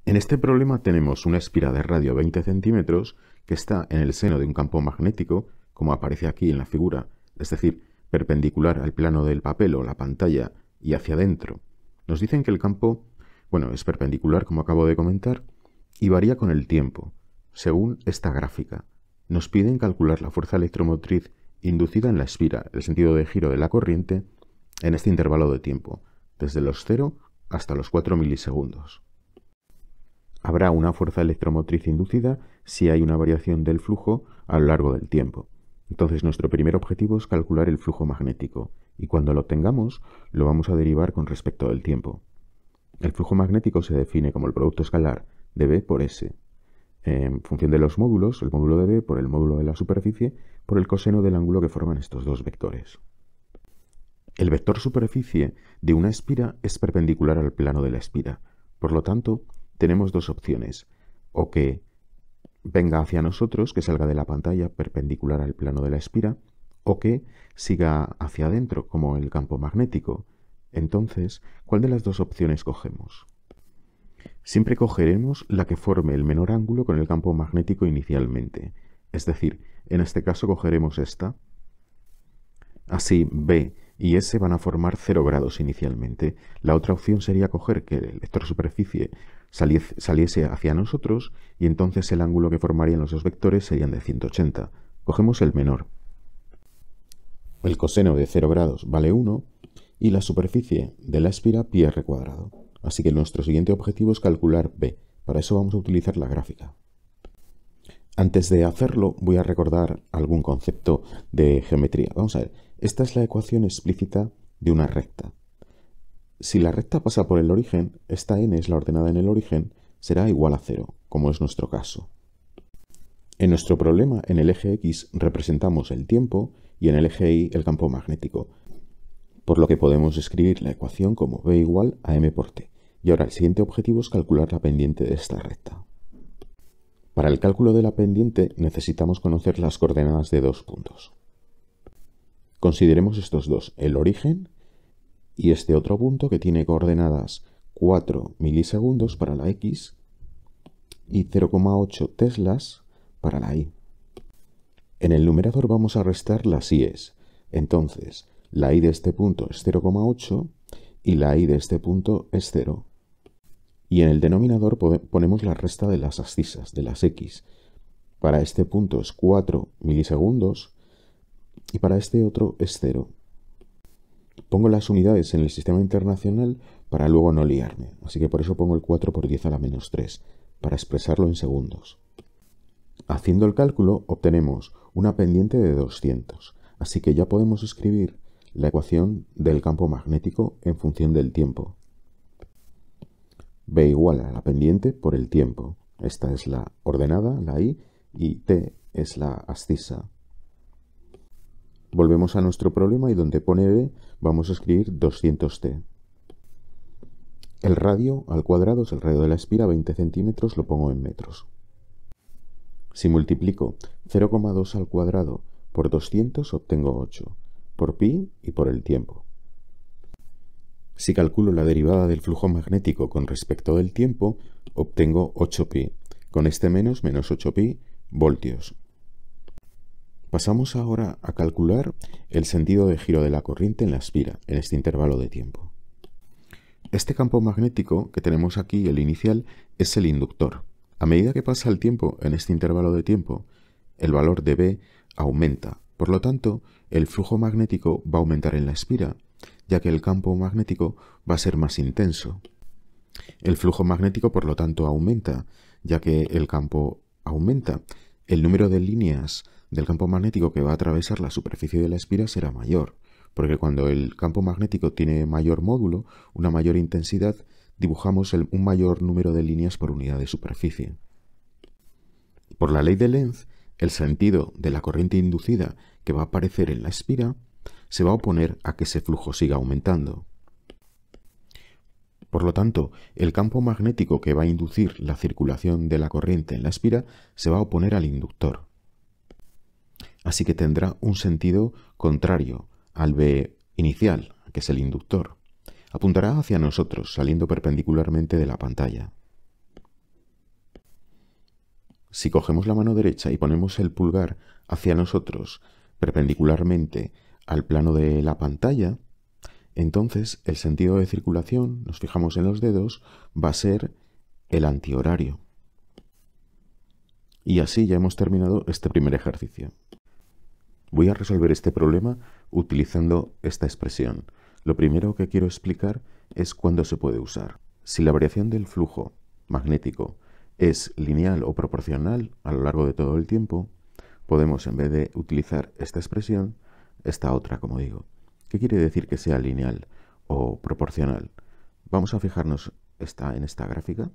En este problema tenemos una espira de radio 20 centímetros que está en el seno de un campo magnético, como aparece aquí en la figura, es decir, perpendicular al plano del papel o la pantalla y hacia adentro. Nos dicen que el campo, es perpendicular, como acabo de comentar, y varía con el tiempo, según esta gráfica. Nos piden calcular la fuerza electromotriz inducida en la espira, el sentido de giro de la corriente, en este intervalo de tiempo, desde los 0 hasta los 4 milisegundos. Habrá una fuerza electromotriz inducida si hay una variación del flujo a lo largo del tiempo. Entonces nuestro primer objetivo es calcular el flujo magnético, y cuando lo tengamos lo vamos a derivar con respecto del tiempo. El flujo magnético se define como el producto escalar de B por S, en función de los módulos, el módulo de B por el módulo de la superficie, por el coseno del ángulo que forman estos dos vectores. El vector superficie de una espira es perpendicular al plano de la espira, por lo tanto, tenemos dos opciones, o que venga hacia nosotros, que salga de la pantalla perpendicular al plano de la espira, o que siga hacia adentro, como el campo magnético. Entonces, ¿cuál de las dos opciones cogemos? Siempre cogeremos la que forme el menor ángulo con el campo magnético inicialmente. Es decir, en este caso cogeremos esta. Así, B y S van a formar 0 grados inicialmente. La otra opción sería coger que el vector superficie saliese hacia nosotros y entonces el ángulo que formarían los dos vectores serían de 180. Cogemos el menor. El coseno de 0 grados vale 1 y la superficie de la espira pi r cuadrado. Así que nuestro siguiente objetivo es calcular B. Para eso vamos a utilizar la gráfica. Antes de hacerlo voy a recordar algún concepto de geometría. Vamos a ver, esta es la ecuación explícita de una recta. Si la recta pasa por el origen, esta n es la ordenada en el origen, será igual a 0, como es nuestro caso. En nuestro problema, en el eje X representamos el tiempo y en el eje Y el campo magnético, por lo que podemos escribir la ecuación como B igual a m por t. Y ahora el siguiente objetivo es calcular la pendiente de esta recta. Para el cálculo de la pendiente necesitamos conocer las coordenadas de dos puntos. Consideremos estos dos, el origen y este otro punto que tiene coordenadas 4 milisegundos para la X y 0,8 teslas para la Y. En el numerador vamos a restar las I's. Entonces, la Y de este punto es 0,8 y la Y de este punto es 0. Y en el denominador ponemos la resta de las abscisas, de las X. Para este punto es 4 milisegundos y para este otro es 0. Pongo las unidades en el sistema internacional para luego no liarme, así que por eso pongo el 4 por 10 a la menos 3, para expresarlo en segundos. Haciendo el cálculo obtenemos una pendiente de 200, así que ya podemos escribir la ecuación del campo magnético en función del tiempo. B igual a la pendiente por el tiempo. Esta es la ordenada, la Y, y T es la abscisa. Volvemos a nuestro problema y donde pone B vamos a escribir 200T. El radio al cuadrado es el radio de la espira, 20 centímetros, lo pongo en metros. Si multiplico 0,2 al cuadrado por 200 obtengo 8, por pi y por el tiempo. Si calculo la derivada del flujo magnético con respecto del tiempo, obtengo 8pi. Con este menos 8pi voltios. Pasamos ahora a calcular el sentido de giro de la corriente en la espira, en este intervalo de tiempo. Este campo magnético que tenemos aquí, el inicial, es el inductor. A medida que pasa el tiempo en este intervalo de tiempo, el valor de B aumenta. Por lo tanto, el flujo magnético va a aumentar en la espira, ya que el campo magnético va a ser más intenso. El flujo magnético, por lo tanto, aumenta, ya que el campo aumenta. El número de líneas del campo magnético que va a atravesar la superficie de la espira será mayor, porque cuando el campo magnético tiene mayor módulo, una mayor intensidad, dibujamos un mayor número de líneas por unidad de superficie. Por la ley de Lenz, el sentido de la corriente inducida que va a aparecer en la espira se va a oponer a que ese flujo siga aumentando. Por lo tanto, el campo magnético que va a inducir la circulación de la corriente en la espira se va a oponer al inductor. Así que tendrá un sentido contrario al B inicial, que es el inductor. Apuntará hacia nosotros, saliendo perpendicularmente de la pantalla. Si cogemos la mano derecha y ponemos el pulgar hacia nosotros perpendicularmente al plano de la pantalla, entonces el sentido de circulación, nos fijamos en los dedos, va a ser el antihorario. Y así ya hemos terminado este primer ejercicio. Voy a resolver este problema utilizando esta expresión. Lo primero que quiero explicar es cuándo se puede usar. Si la variación del flujo magnético es lineal o proporcional a lo largo de todo el tiempo, podemos, en vez de utilizar esta expresión, esta otra, como digo. ¿Qué quiere decir que sea lineal o proporcional? Vamos a fijarnos en esta gráfica.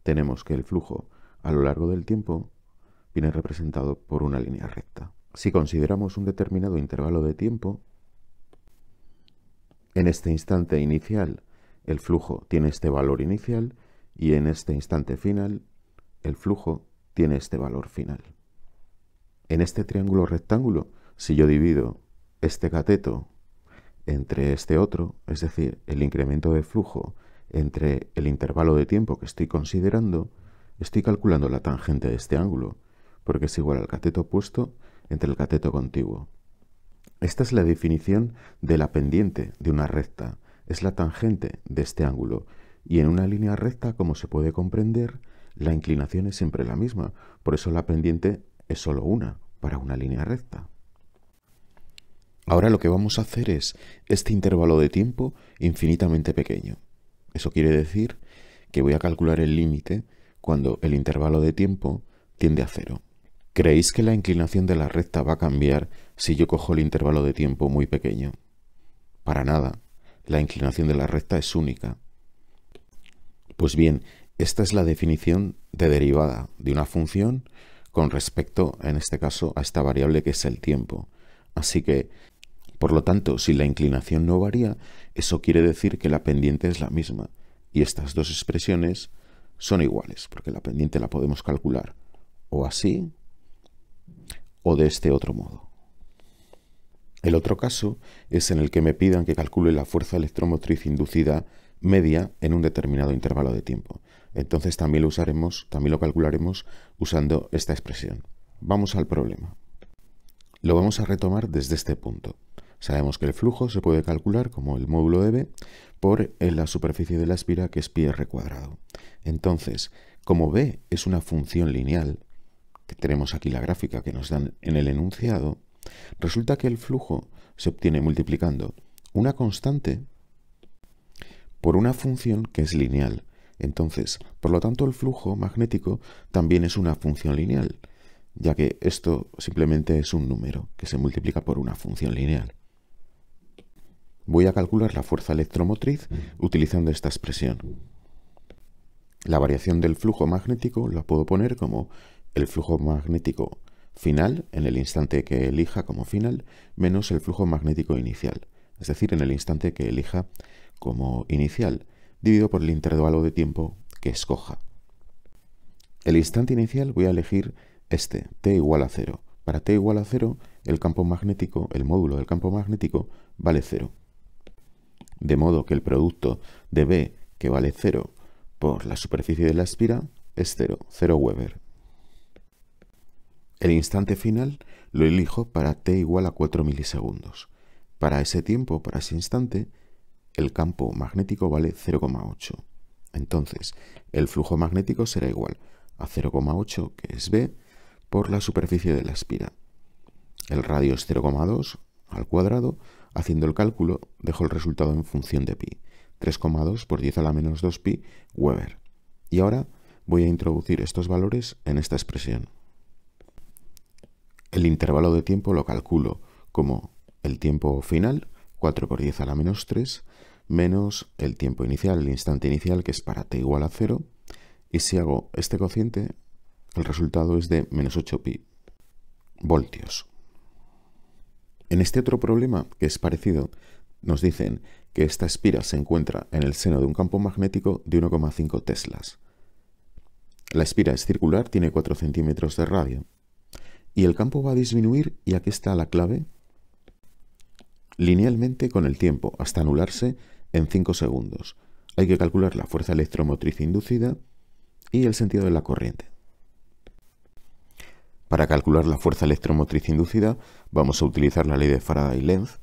Tenemos que el flujo a lo largo del tiempo viene representado por una línea recta. Si consideramos un determinado intervalo de tiempo, en este instante inicial el flujo tiene este valor inicial y en este instante final el flujo tiene este valor final. En este triángulo rectángulo, si yo divido este cateto entre este otro, es decir, el incremento de flujo entre el intervalo de tiempo que estoy considerando, estoy calculando la tangente de este ángulo, porque es igual al cateto opuesto entre el cateto contiguo. Esta es la definición de la pendiente de una recta, es la tangente de este ángulo, y en una línea recta, como se puede comprender, la inclinación es siempre la misma, por eso la pendiente es solo una para una línea recta. Ahora lo que vamos a hacer es este intervalo de tiempo infinitamente pequeño. Eso quiere decir que voy a calcular el límite cuando el intervalo de tiempo tiende a cero. ¿Creéis que la inclinación de la recta va a cambiar si yo cojo el intervalo de tiempo muy pequeño? Para nada. La inclinación de la recta es única. Pues bien, esta es la definición de derivada de una función con respecto, en este caso, a esta variable que es el tiempo. Así que, por lo tanto, si la inclinación no varía, eso quiere decir que la pendiente es la misma. Y estas dos expresiones son iguales, porque la pendiente la podemos calcular o así o de este otro modo. El otro caso es en el que me pidan que calcule la fuerza electromotriz inducida media en un determinado intervalo de tiempo. Entonces también lo calcularemos usando esta expresión. Vamos al problema. Lo vamos a retomar desde este punto. Sabemos que el flujo se puede calcular como el módulo de B por la superficie de la espira, que es pi r cuadrado. Entonces, como B es una función lineal, que tenemos aquí la gráfica que nos dan en el enunciado, resulta que el flujo se obtiene multiplicando una constante por una función que es lineal. Entonces, por lo tanto, el flujo magnético también es una función lineal, ya que esto simplemente es un número que se multiplica por una función lineal. Voy a calcular la fuerza electromotriz utilizando esta expresión. La variación del flujo magnético la puedo poner como el flujo magnético final, en el instante que elija como final, menos el flujo magnético inicial, es decir, en el instante que elija como inicial, dividido por el intervalo de tiempo que escoja. El instante inicial voy a elegir este, t igual a 0. Para t igual a 0, el campo magnético, el módulo del campo magnético, vale 0. De modo que el producto de B, que vale 0, por la superficie de la espira, es 0, 0 Weber. El instante final lo elijo para t igual a 4 milisegundos. Para ese tiempo, para ese instante, el campo magnético vale 0,8. Entonces, el flujo magnético será igual a 0,8, que es B, por la superficie de la espira. El radio es 0,2 al cuadrado. Haciendo el cálculo, dejo el resultado en función de pi. 3,2 por 10 a la menos 2 pi Weber. Y ahora voy a introducir estos valores en esta expresión. El intervalo de tiempo lo calculo como el tiempo final, 4 por 10 a la menos 3, menos el tiempo inicial, el instante inicial, que es para t igual a 0. Y si hago este cociente, el resultado es de menos 8 pi voltios. En este otro problema, que es parecido, nos dicen que esta espira se encuentra en el seno de un campo magnético de 1,5 teslas. La espira es circular, tiene 4 centímetros de radio. Y el campo va a disminuir, y aquí está la clave, linealmente con el tiempo, hasta anularse en 5 segundos. Hay que calcular la fuerza electromotriz inducida y el sentido de la corriente. Para calcular la fuerza electromotriz inducida vamos a utilizar la ley de Faraday-Lenz,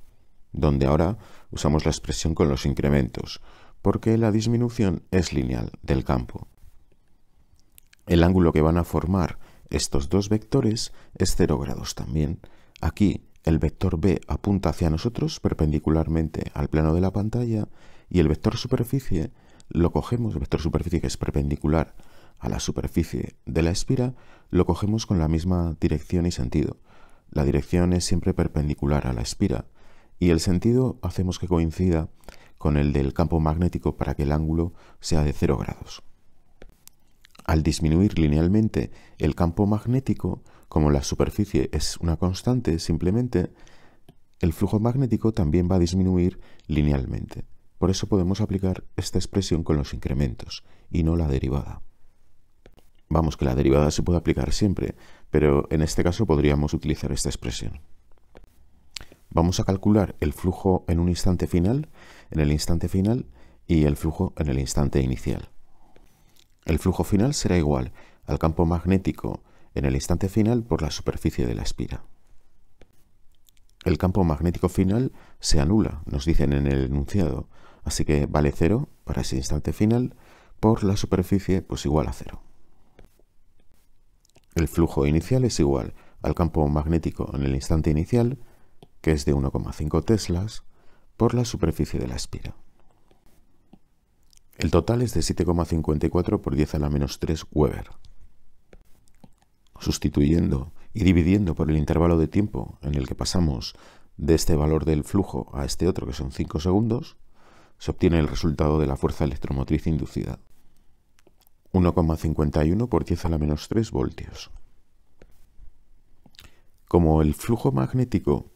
donde ahora usamos la expresión con los incrementos, porque la disminución es lineal del campo. El ángulo que van a formar estos dos vectores es 0 grados también. Aquí el vector B apunta hacia nosotros perpendicularmente al plano de la pantalla y el vector superficie lo cogemos, el vector superficie que es perpendicular a la superficie de la espira, lo cogemos con la misma dirección y sentido. La dirección es siempre perpendicular a la espira y el sentido hacemos que coincida con el del campo magnético para que el ángulo sea de 0 grados. Al disminuir linealmente el campo magnético, como la superficie es una constante simplemente, el flujo magnético también va a disminuir linealmente. Por eso podemos aplicar esta expresión con los incrementos y no la derivada. Vamos, que la derivada se puede aplicar siempre, pero en este caso podríamos utilizar esta expresión. Vamos a calcular el flujo en un instante final, y el flujo en el instante inicial. El flujo final será igual al campo magnético en el instante final por la superficie de la espira. El campo magnético final se anula, nos dicen en el enunciado, así que vale 0 para ese instante final por la superficie pues igual a 0. El flujo inicial es igual al campo magnético en el instante inicial, que es de 1,5 teslas, por la superficie de la espira. El total es de 7,54 por 10 a la menos 3 Weber. Sustituyendo y dividiendo por el intervalo de tiempo en el que pasamos de este valor del flujo a este otro, que son 5 segundos, se obtiene el resultado de la fuerza electromotriz inducida. 1,51 por 10 a la menos 3 voltios. Como el flujo magnético,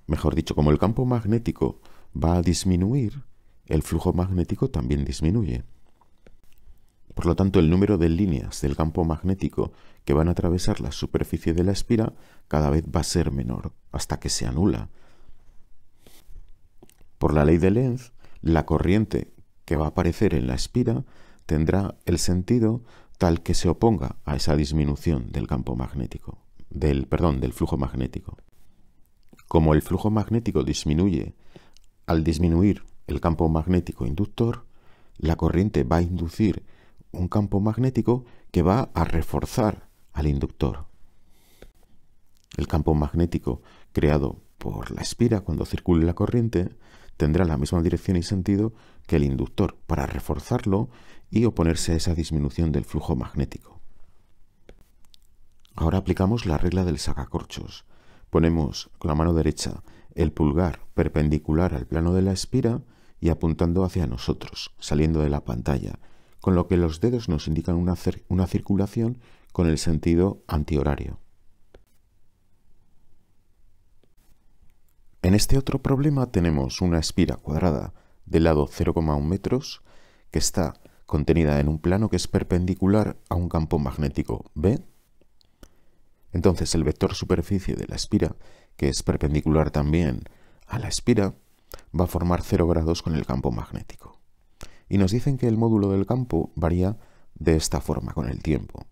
mejor dicho, como el campo magnético va a disminuir, el flujo magnético también disminuye. Por lo tanto, el número de líneas del campo magnético que van a atravesar la superficie de la espira cada vez va a ser menor, hasta que se anula. Por la ley de Lenz, la corriente que va a aparecer en la espira tendrá el sentido tal que se oponga a esa disminución del campo magnético, del flujo magnético. Como el flujo magnético disminuye, al disminuir el campo magnético inductor, la corriente va a inducir un campo magnético que va a reforzar al inductor. El campo magnético creado por la espira cuando circule la corriente tendrá la misma dirección y sentido que el inductor para reforzarlo y oponerse a esa disminución del flujo magnético. Ahora aplicamos la regla del sacacorchos. Ponemos con la mano derecha el pulgar perpendicular al plano de la espira y apuntando hacia nosotros, saliendo de la pantalla, con lo que los dedos nos indican una circulación con el sentido antihorario. En este otro problema tenemos una espira cuadrada de lado 0,1 metros que está contenida en un plano que es perpendicular a un campo magnético B. Entonces el vector superficie de la espira, que es perpendicular también a la espira, va a formar 0 grados con el campo magnético. Y nos dicen que el módulo del campo varía de esta forma con el tiempo.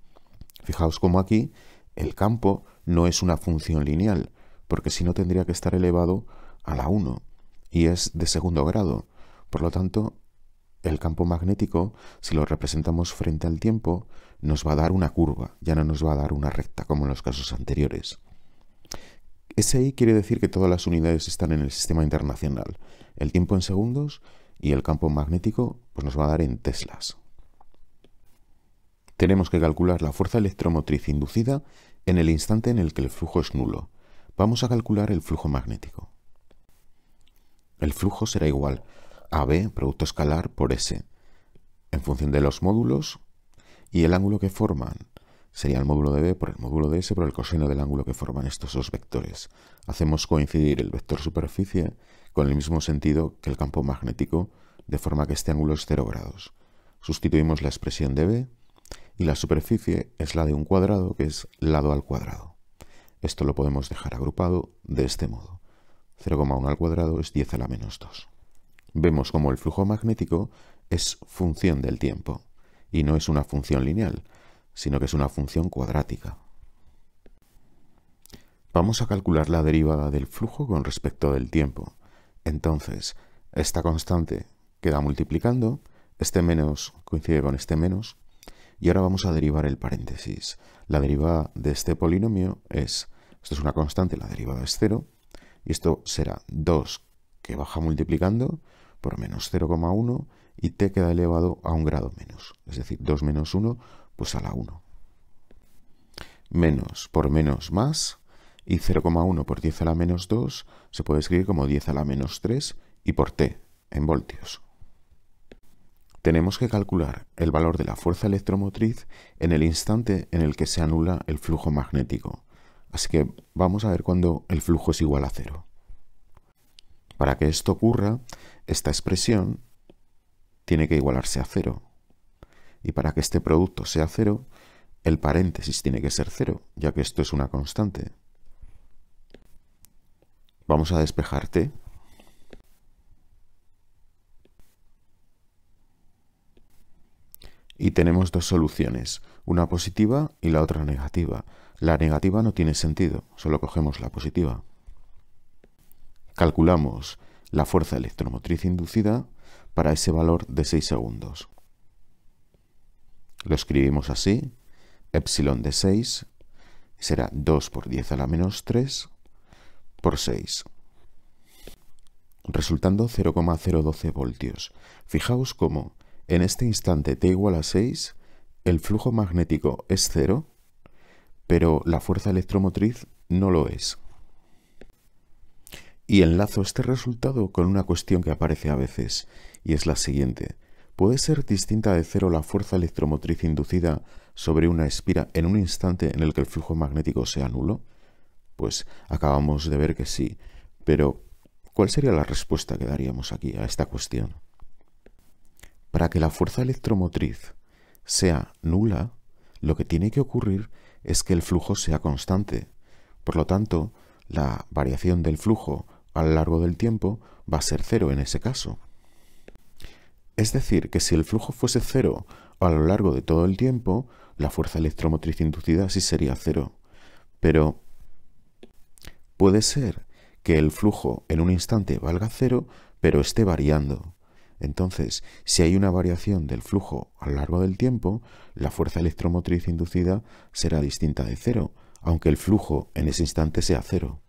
Fijaos cómo aquí el campo no es una función lineal, porque si no tendría que estar elevado a la 1, y es de segundo grado. Por lo tanto, el campo magnético, si lo representamos frente al tiempo, nos va a dar una curva, ya no nos va a dar una recta como en los casos anteriores. SI quiere decir que todas las unidades están en el sistema internacional. El tiempo en segundos y el campo magnético pues nos va a dar en teslas. Tenemos que calcular la fuerza electromotriz inducida en el instante en el que el flujo es nulo. Vamos a calcular el flujo magnético. El flujo será igual a B, producto escalar, por S, en función de los módulos, y el ángulo que forman sería el módulo de B por el módulo de S por el coseno del ángulo que forman estos dos vectores. Hacemos coincidir el vector superficie con el mismo sentido que el campo magnético, de forma que este ángulo es 0 grados. Sustituimos la expresión de B y la superficie es la de un cuadrado, que es lado al cuadrado. Esto lo podemos dejar agrupado de este modo. 0,1 al cuadrado es 10 a la menos 2. Vemos como el flujo magnético es función del tiempo y no es una función lineal, sino que es una función cuadrática. Vamos a calcular la derivada del flujo con respecto del tiempo. Entonces, esta constante queda multiplicando, este menos coincide con este menos, y ahora vamos a derivar el paréntesis. La derivada de este polinomio es, esto es una constante, la derivada es 0, y esto será 2 que baja multiplicando por menos 0,1 y t queda elevado a un grado menos, es decir, 2 menos 1 pues a la 1. Menos por menos más, y 0,1 por 10 a la menos 2 se puede escribir como 10 a la menos 3 y por t en voltios. Tenemos que calcular el valor de la fuerza electromotriz en el instante en el que se anula el flujo magnético. Así que vamos a ver cuándo el flujo es igual a 0. Para que esto ocurra, esta expresión tiene que igualarse a 0. Y para que este producto sea 0, el paréntesis tiene que ser 0, ya que esto es una constante. Vamos a despejar t. Y tenemos dos soluciones, una positiva y la otra negativa. La negativa no tiene sentido, solo cogemos la positiva. Calculamos la fuerza electromotriz inducida para ese valor de 6 segundos. Lo escribimos así, epsilon de 6 será 2 por 10 a la menos 3 por 6, resultando 0,012 voltios. Fijaos cómo en este instante t igual a 6, el flujo magnético es 0, pero la fuerza electromotriz no lo es. Y enlazo este resultado con una cuestión que aparece a veces, y es la siguiente. ¿Puede ser distinta de 0 la fuerza electromotriz inducida sobre una espira en un instante en el que el flujo magnético sea nulo? Pues acabamos de ver que sí, pero ¿cuál sería la respuesta que daríamos aquí a esta cuestión? Para que la fuerza electromotriz sea nula, lo que tiene que ocurrir es que el flujo sea constante. Por lo tanto, la variación del flujo a lo largo del tiempo va a ser 0 en ese caso. Es decir, que si el flujo fuese 0 a lo largo de todo el tiempo, la fuerza electromotriz inducida sí sería 0. Pero puede ser que el flujo en un instante valga 0, pero esté variando. Entonces, si hay una variación del flujo a lo largo del tiempo, la fuerza electromotriz inducida será distinta de 0, aunque el flujo en ese instante sea 0.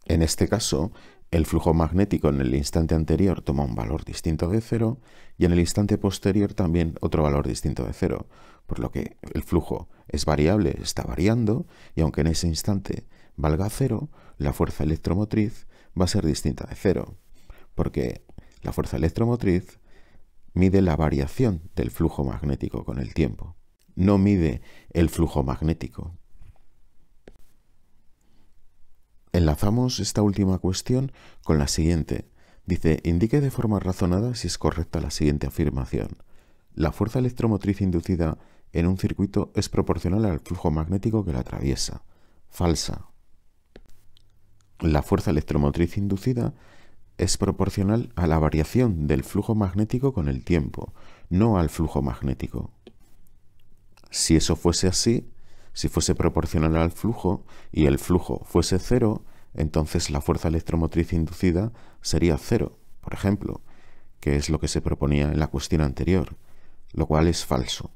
En este caso, el flujo magnético en el instante anterior toma un valor distinto de 0 y en el instante posterior también otro valor distinto de 0, por lo que el flujo es variable, está variando, y aunque en ese instante valga 0, la fuerza electromotriz va a ser distinta de 0, porque la fuerza electromotriz mide la variación del flujo magnético con el tiempo, no mide el flujo magnético. Enlazamos esta última cuestión con la siguiente. Dice, indique de forma razonada si es correcta la siguiente afirmación. La fuerza electromotriz inducida en un circuito es proporcional al flujo magnético que la atraviesa. Falsa. La fuerza electromotriz inducida es proporcional a la variación del flujo magnético con el tiempo, no al flujo magnético. Si eso fuese así, si fuese proporcional al flujo y el flujo fuese 0, entonces la fuerza electromotriz inducida sería 0, por ejemplo, que es lo que se proponía en la cuestión anterior, lo cual es falso.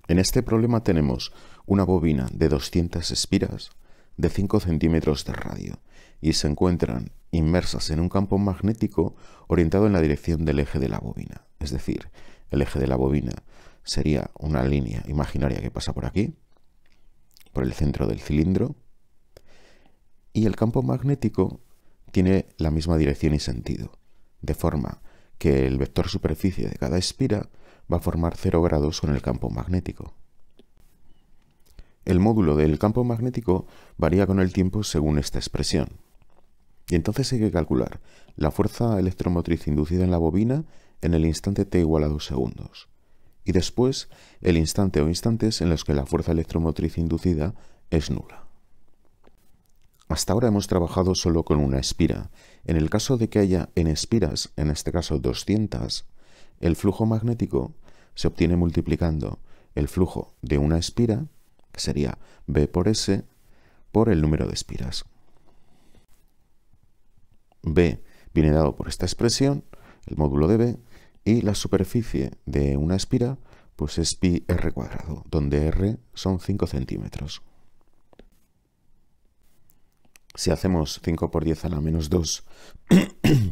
En este problema tenemos una bobina de 200 espiras de 5 centímetros de radio y se encuentran inmersas en un campo magnético orientado en la dirección del eje de la bobina, es decir, el eje de la bobina sería una línea imaginaria que pasa por aquí, por el centro del cilindro, y el campo magnético tiene la misma dirección y sentido, de forma que el vector superficie de cada espira va a formar 0 grados con el campo magnético. El módulo del campo magnético varía con el tiempo según esta expresión. Y entonces hay que calcular la fuerza electromotriz inducida en la bobina en el instante t igual a 2 segundos. Y después el instante o instantes en los que la fuerza electromotriz inducida es nula. Hasta ahora hemos trabajado solo con una espira. En el caso de que haya n espiras, en este caso 200, el flujo magnético se obtiene multiplicando el flujo de una espira, que sería B por S, por el número de espiras. B viene dado por esta expresión, el módulo de B, y la superficie de una espira pues es pi r cuadrado, donde r son 5 centímetros. Si hacemos 5 por 10 a la menos 2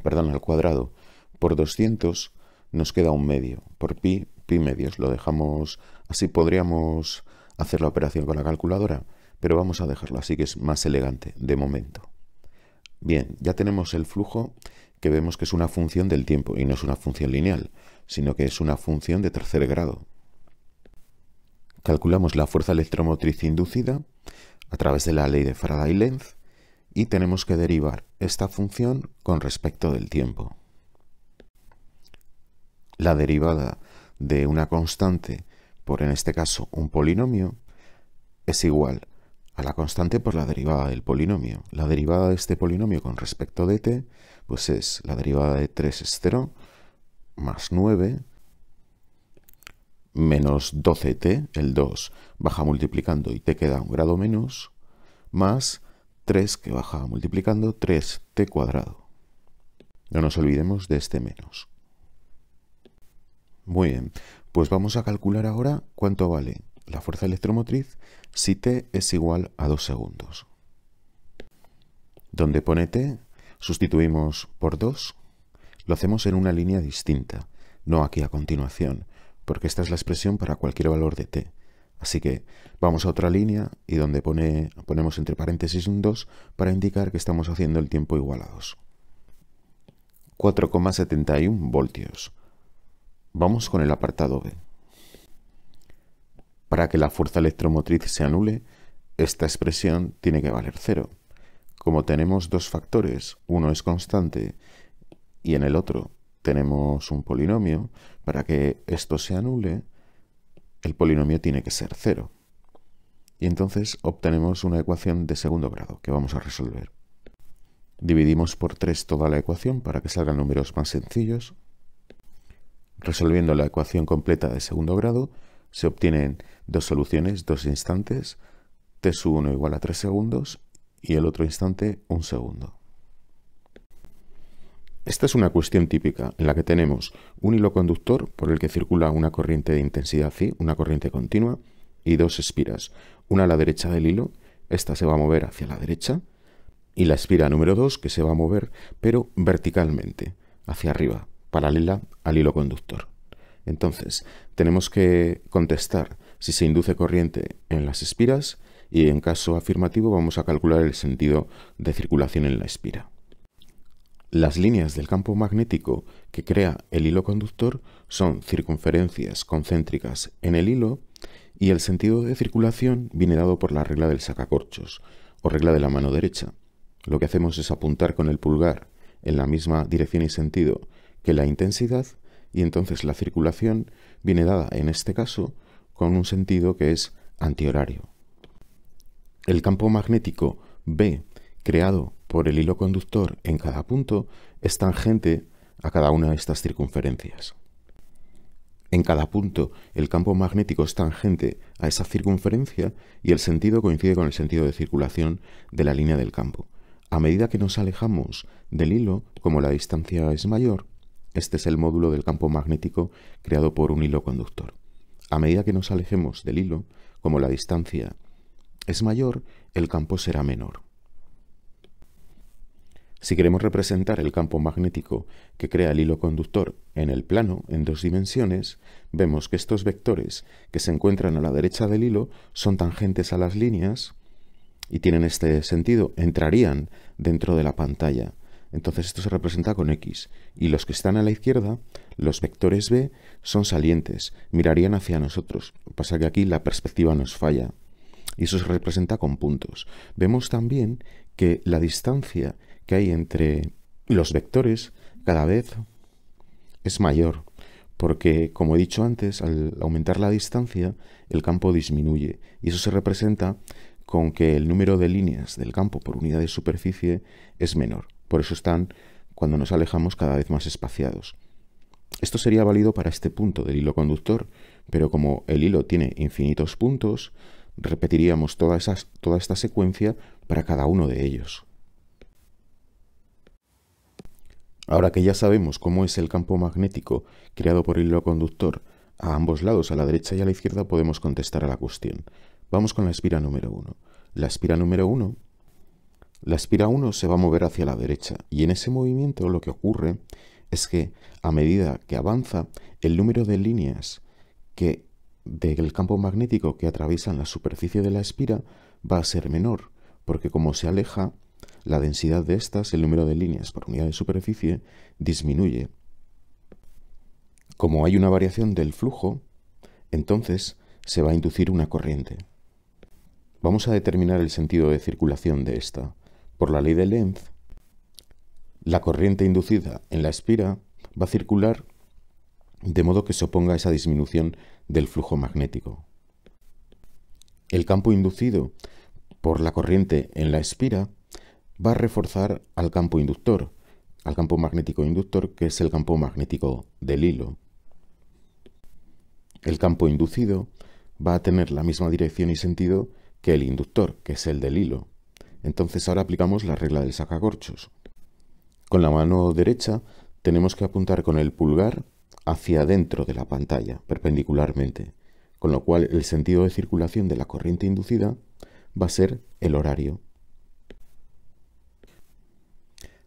perdón, al cuadrado por 200, nos queda un medio. Por pi medios. Lo dejamos así, podríamos hacer la operación con la calculadora, pero vamos a dejarlo así, que es más elegante de momento. Bien, ya tenemos el flujo, que vemos que es una función del tiempo y no es una función lineal, sino que es una función de tercer grado. Calculamos la fuerza electromotriz inducida a través de la ley de Faraday-Lenz y tenemos que derivar esta función con respecto del tiempo. La derivada de una constante por, en este caso, un polinomio es igual a la constante por la derivada del polinomio. La derivada de este polinomio con respecto de t, pues es la derivada de 3 es 0, más 9, menos 12t, el 2 baja multiplicando y te queda un grado menos, más 3 que baja multiplicando 3t cuadrado. No nos olvidemos de este menos. Muy bien, pues vamos a calcular ahora cuánto vale la fuerza electromotriz si t es igual a 2 segundos. Donde pone t, sustituimos por 2, lo hacemos en una línea distinta, no aquí a continuación, porque esta es la expresión para cualquier valor de t. Así que vamos a otra línea y donde ponemos entre paréntesis un 2 para indicar que estamos haciendo el tiempo igual a 2. 4,71 voltios. Vamos con el apartado B. Para que la fuerza electromotriz se anule, esta expresión tiene que valer 0. Como tenemos dos factores, uno es constante y en el otro tenemos un polinomio, para que esto se anule, el polinomio tiene que ser 0. Y entonces obtenemos una ecuación de segundo grado que vamos a resolver. Dividimos por 3 toda la ecuación para que salgan números más sencillos. Resolviendo la ecuación completa de segundo grado, se obtienen dos soluciones, dos instantes, t sub 1 igual a 3 segundos y el otro instante 1 segundo. Esta es una cuestión típica en la que tenemos un hilo conductor por el que circula una corriente de intensidad phi, una corriente continua, y dos espiras. Una a la derecha del hilo, esta se va a mover hacia la derecha, y la espira número 2 que se va a mover, pero verticalmente, hacia arriba, paralela al hilo conductor. Entonces, tenemos que contestar si se induce corriente en las espiras y en caso afirmativo vamos a calcular el sentido de circulación en la espira. Las líneas del campo magnético que crea el hilo conductor son circunferencias concéntricas en el hilo y el sentido de circulación viene dado por la regla del sacacorchos o regla de la mano derecha. Lo que hacemos es apuntar con el pulgar en la misma dirección y sentido que la intensidad y entonces la circulación viene dada en este caso con un sentido que es antihorario. El campo magnético B creado por el hilo conductor en cada punto es tangente a cada una de estas circunferencias. En cada punto el campo magnético es tangente a esa circunferencia y el sentido coincide con el sentido de circulación de la línea del campo. A medida que nos alejamos del hilo, como la distancia es mayor, este es el módulo del campo magnético creado por un hilo conductor. A medida que nos alejemos del hilo, como la distancia es mayor, el campo será menor. Si queremos representar el campo magnético que crea el hilo conductor en el plano, en dos dimensiones, vemos que estos vectores que se encuentran a la derecha del hilo son tangentes a las líneas y tienen este sentido, entrarían dentro de la pantalla. Entonces esto se representa con X. Y los que están a la izquierda, los vectores B, son salientes, mirarían hacia nosotros. Pasa que aquí la perspectiva nos falla. Y eso se representa con puntos. Vemos también que la distancia que hay entre los vectores cada vez es mayor, porque, como he dicho antes, al aumentar la distancia, el campo disminuye. Y eso se representa con que el número de líneas del campo por unidad de superficie es menor. Por eso están, cuando nos alejamos, cada vez más espaciados. Esto sería válido para este punto del hilo conductor, pero como el hilo tiene infinitos puntos, repetiríamos toda esta secuencia para cada uno de ellos. Ahora que ya sabemos cómo es el campo magnético creado por el hilo conductor a ambos lados, a la derecha y a la izquierda, podemos contestar a la cuestión. Vamos con la espira número 1. La espira 1 se va a mover hacia la derecha y en ese movimiento lo que ocurre es que a medida que avanza, el número de líneas del campo magnético que atraviesan la superficie de la espira va a ser menor, porque como se aleja, la densidad de estas, el número de líneas por unidad de superficie, disminuye. Como hay una variación del flujo, entonces se va a inducir una corriente. Vamos a determinar el sentido de circulación de esta. Por la ley de Lenz, la corriente inducida en la espira va a circular de modo que se oponga a esa disminución del flujo magnético. El campo inducido por la corriente en la espira va a reforzar al campo inductor, al campo magnético inductor, que es el campo magnético del hilo. El campo inducido va a tener la misma dirección y sentido que el inductor, que es el del hilo. Entonces ahora aplicamos la regla del sacacorchos. Con la mano derecha tenemos que apuntar con el pulgar hacia adentro de la pantalla, perpendicularmente, con lo cual el sentido de circulación de la corriente inducida va a ser el horario.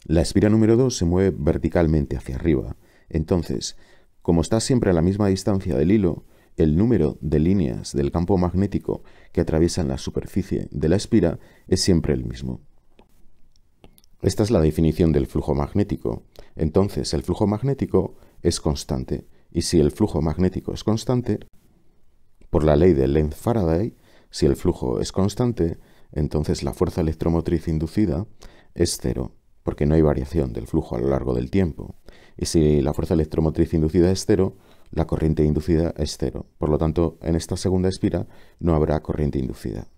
La espira número 2 se mueve verticalmente hacia arriba. Entonces, como está siempre a la misma distancia del hilo, el número de líneas del campo magnético que atraviesan la superficie de la espira es siempre el mismo. Esta es la definición del flujo magnético. Entonces, el flujo magnético es constante. Y si el flujo magnético es constante, por la ley de Lenz-Faraday, si el flujo es constante, entonces la fuerza electromotriz inducida es cero, porque no hay variación del flujo a lo largo del tiempo. Y si la fuerza electromotriz inducida es cero, la corriente inducida es cero. Por lo tanto, en esta segunda espira no habrá corriente inducida.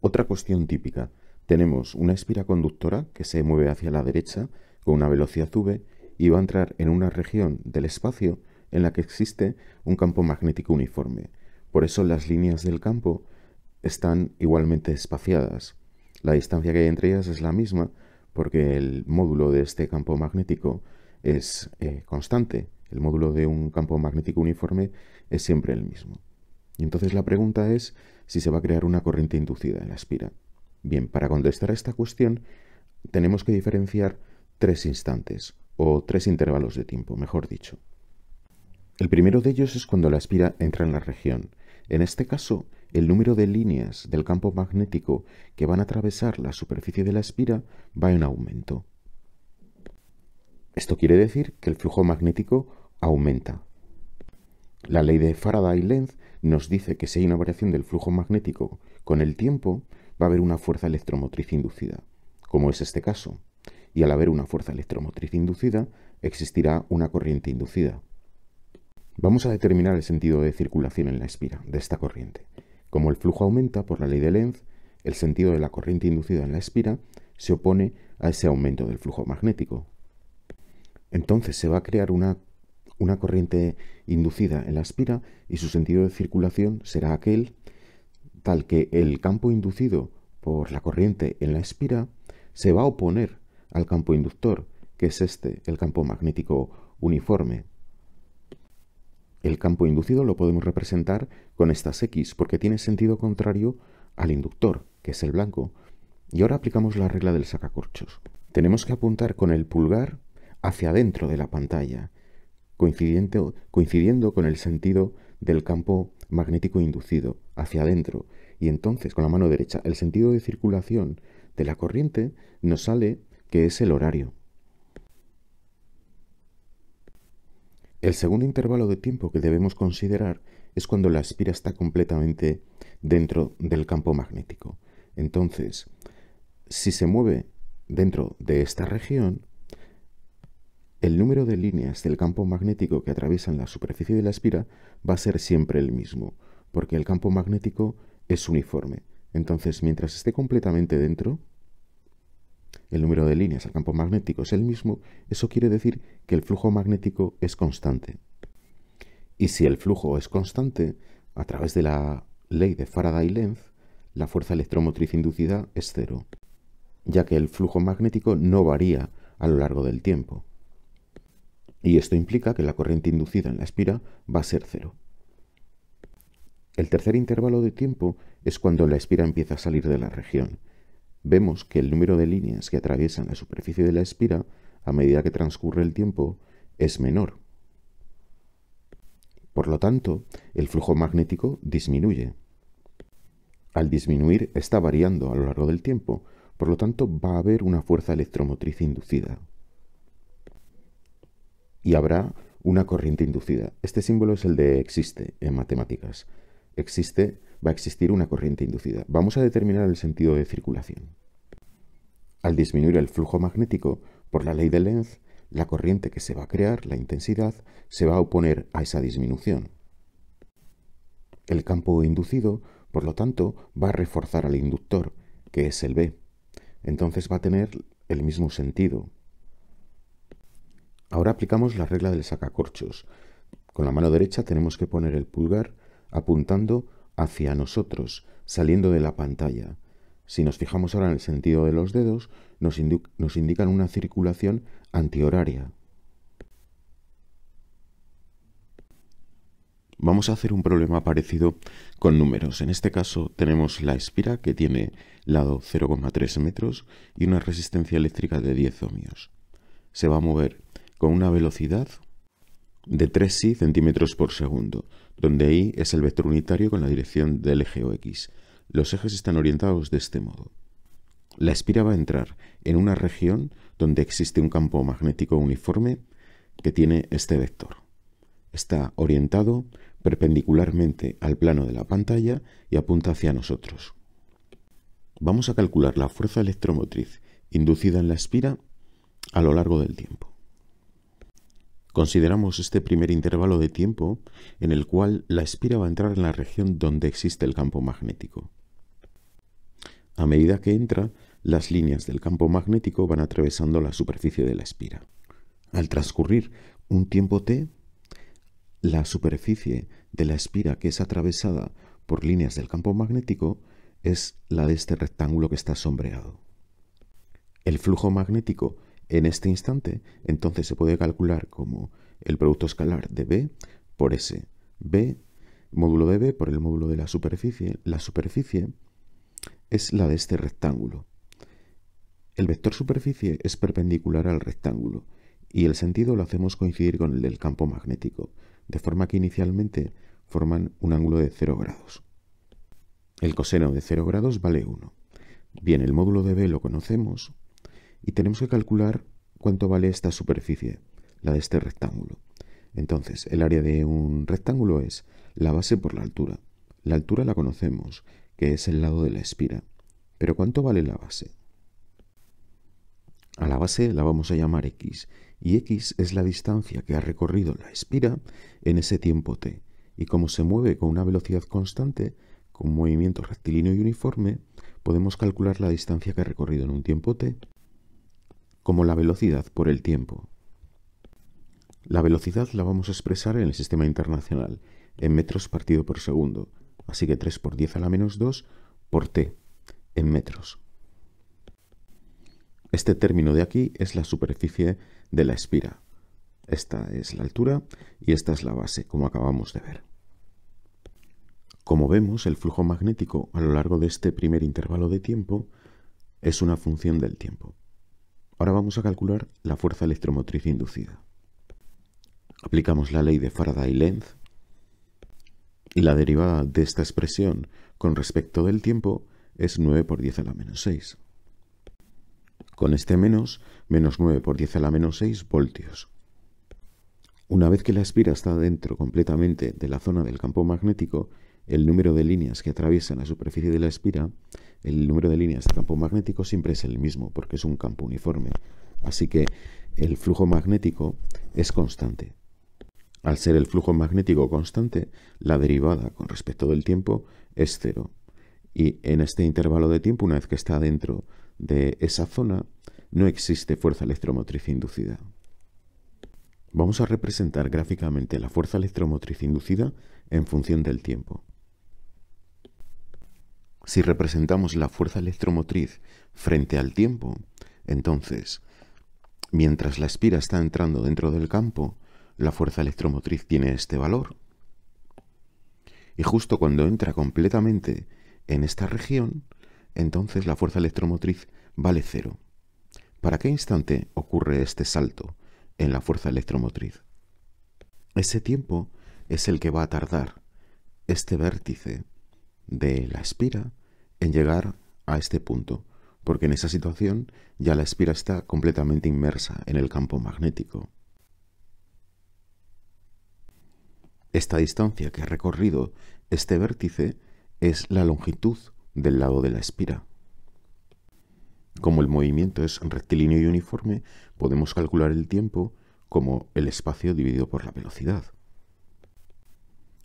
Otra cuestión típica. Tenemos una espira conductora que se mueve hacia la derecha con una velocidad v y va a entrar en una región del espacio en la que existe un campo magnético uniforme. Por eso las líneas del campo están igualmente espaciadas. La distancia que hay entre ellas es la misma porque el módulo de este campo magnético es constante. El módulo de un campo magnético uniforme es siempre el mismo. Y entonces la pregunta es si se va a crear una corriente inducida en la espira. Bien, para contestar a esta cuestión tenemos que diferenciar tres instantes, o tres intervalos de tiempo, mejor dicho. El primero de ellos es cuando la espira entra en la región. En este caso, el número de líneas del campo magnético que van a atravesar la superficie de la espira va en aumento. Esto quiere decir que el flujo magnético aumenta. La ley de Faraday-Lenz nos dice que si hay una variación del flujo magnético con el tiempo, va a haber una fuerza electromotriz inducida, como es este caso. Y al haber una fuerza electromotriz inducida, existirá una corriente inducida. Vamos a determinar el sentido de circulación en la espira de esta corriente. Como el flujo aumenta por la ley de Lenz, el sentido de la corriente inducida en la espira se opone a ese aumento del flujo magnético. Entonces se va a crear una corriente inducida en la espira y su sentido de circulación será aquel tal que el campo inducido por la corriente en la espira se va a oponer al campo inductor, que es el campo magnético uniforme. El campo inducido lo podemos representar con estas X, porque tiene sentido contrario al inductor, que es el blanco. Y ahora aplicamos la regla del sacacorchos. Tenemos que apuntar con el pulgar hacia adentro de la pantalla, coincidiendo con el sentido del campo magnético inducido, hacia adentro. Y entonces, con la mano derecha, el sentido de circulación de la corriente nos sale que es el horario. El segundo intervalo de tiempo que debemos considerar es cuando la espira está completamente dentro del campo magnético. Entonces, si se mueve dentro de esta región, el número de líneas del campo magnético que atraviesan la superficie de la espira va a ser siempre el mismo, porque el campo magnético es uniforme. Entonces, mientras esté completamente dentro, el número de líneas al campo magnético es el mismo, eso quiere decir que el flujo magnético es constante. Y si el flujo es constante, a través de la ley de Faraday-Lenz, la fuerza electromotriz inducida es cero, ya que el flujo magnético no varía a lo largo del tiempo. Y esto implica que la corriente inducida en la espira va a ser cero. El tercer intervalo de tiempo es cuando la espira empieza a salir de la región. Vemos que el número de líneas que atraviesan la superficie de la espira, a medida que transcurre el tiempo, es menor. Por lo tanto, el flujo magnético disminuye. Al disminuir, está variando a lo largo del tiempo, por lo tanto va a haber una fuerza electromotriz inducida. Y habrá una corriente inducida. Este símbolo es el de existe en matemáticas. Va a existir una corriente inducida. Vamos a determinar el sentido de circulación. Al disminuir el flujo magnético, por la ley de Lenz, la corriente que se va a crear, la intensidad, se va a oponer a esa disminución. El campo inducido, por lo tanto, va a reforzar al inductor, que es el B. Entonces va a tener el mismo sentido. Ahora aplicamos la regla del sacacorchos. Con la mano derecha tenemos que poner el pulgar apuntando hacia nosotros, saliendo de la pantalla. Si nos fijamos ahora en el sentido de los dedos, nos indican una circulación antihoraria. Vamos a hacer un problema parecido con números. En este caso tenemos la espira que tiene lado 0,3 metros y una resistencia eléctrica de 10 ohmios. Se va a mover con una velocidad de 3 centímetros por segundo, donde I es el vector unitario con la dirección del eje OX. Los ejes están orientados de este modo. La espira va a entrar en una región donde existe un campo magnético uniforme que tiene este vector. Está orientado perpendicularmente al plano de la pantalla y apunta hacia nosotros. Vamos a calcular la fuerza electromotriz inducida en la espira a lo largo del tiempo. Consideramos este primer intervalo de tiempo en el cual la espira va a entrar en la región donde existe el campo magnético. A medida que entra, las líneas del campo magnético van atravesando la superficie de la espira. Al transcurrir un tiempo t, la superficie de la espira que es atravesada por líneas del campo magnético es la de este rectángulo que está sombreado. El flujo magnético en este instante entonces se puede calcular como el producto escalar de B por S. B, módulo de B por el módulo de la superficie. La superficie es la de este rectángulo. El vector superficie es perpendicular al rectángulo y el sentido lo hacemos coincidir con el del campo magnético, de forma que inicialmente forman un ángulo de 0 grados. El coseno de 0 grados vale 1. Bien, el módulo de B lo conocemos y tenemos que calcular cuánto vale esta superficie, la de este rectángulo. Entonces, el área de un rectángulo es la base por la altura. La altura la conocemos, que es el lado de la espira. Pero ¿cuánto vale la base? A la base la vamos a llamar x, y x es la distancia que ha recorrido la espira en ese tiempo t. Y como se mueve con una velocidad constante, con movimiento rectilíneo y uniforme, podemos calcular la distancia que ha recorrido en un tiempo t como la velocidad por el tiempo. La velocidad la vamos a expresar en el sistema internacional, en metros partido por segundo, así que 3 por 10 a la menos 2 por t, en metros. Este término de aquí es la superficie de la espira. Esta es la altura y esta es la base, como acabamos de ver. Como vemos, el flujo magnético a lo largo de este primer intervalo de tiempo es una función del tiempo. Ahora vamos a calcular la fuerza electromotriz inducida. Aplicamos la ley de Faraday-Lenz y la derivada de esta expresión con respecto del tiempo es 9 por 10 a la menos 6. Con este menos 9 por 10 a la menos 6 voltios. Una vez que la espira está dentro completamente de la zona del campo magnético, el número de líneas que atraviesan la superficie de la espira, el número de líneas del campo magnético siempre es el mismo porque es un campo uniforme. Así que el flujo magnético es constante. Al ser el flujo magnético constante, la derivada con respecto del tiempo es 0. Y en este intervalo de tiempo, una vez que está dentro de esa zona, no existe fuerza electromotriz inducida. Vamos a representar gráficamente la fuerza electromotriz inducida en función del tiempo. Si representamos la fuerza electromotriz frente al tiempo, entonces, mientras la espira está entrando dentro del campo, la fuerza electromotriz tiene este valor. Y justo cuando entra completamente en esta región, entonces la fuerza electromotriz vale 0. ¿Para qué instante ocurre este salto en la fuerza electromotriz? Ese tiempo es el que va a tardar este vértice de la espira en llegar a este punto, porque en esa situación ya la espira está completamente inmersa en el campo magnético. Esta distancia que ha recorrido este vértice es la longitud del lado de la espira. Como el movimiento es rectilíneo y uniforme, podemos calcular el tiempo como el espacio dividido por la velocidad.